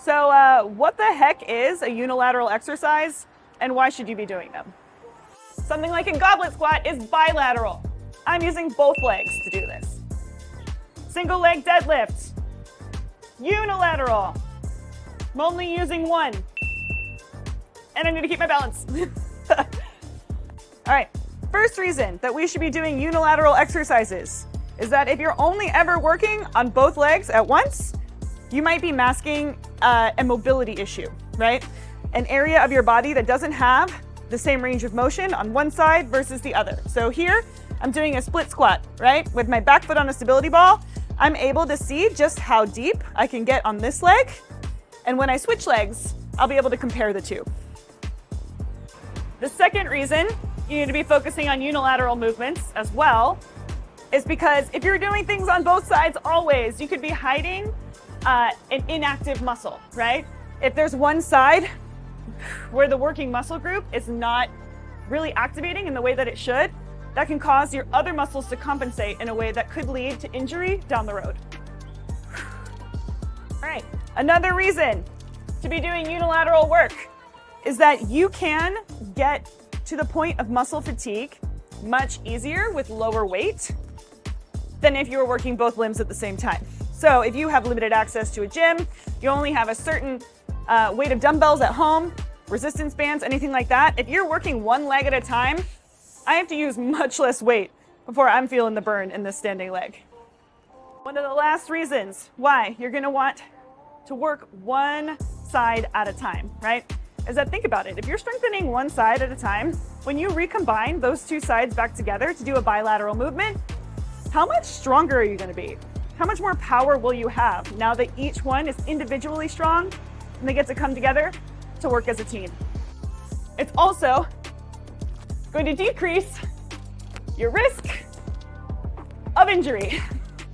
So what the heck is a unilateral exercise, and why should you be doing them? Something like a goblet squat is bilateral. I'm using both legs to do this. Single leg deadlift, unilateral. I'm only using one. And I need to keep my balance. All right, first reason that we should be doing unilateral exercises is that if you're only ever working on both legs at once, you might be masking a mobility issue, right? An area of your body that doesn't have the same range of motion on one side versus the other. So here, I'm doing a split squat, right? With my back foot on a stability ball, I'm able to see just how deep I can get on this leg. And when I switch legs, I'll be able to compare the two. The second reason you need to be focusing on unilateral movements as well is because if you're doing things on both sides always, you could be hiding an inactive muscle, right? If there's one side where the working muscle group is not really activating in the way that it should, that can cause your other muscles to compensate in a way that could lead to injury down the road. All right, another reason to be doing unilateral work is that you can get to the point of muscle fatigue much easier with lower weight than if you were working both limbs at the same time. So if you have limited access to a gym, you only have a certain weight of dumbbells at home, resistance bands, anything like that, if you're working one leg at a time, I have to use much less weight before I'm feeling the burn in this standing leg. One of the last reasons why you're going to want to work one side at a time, right? Is that, think about it, if you're strengthening one side at a time, when you recombine those two sides back together to do a bilateral movement, how much stronger are you going to be? How much more power will you have now that each one is individually strong and they get to come together to work as a team? It's also going to decrease your risk of injury.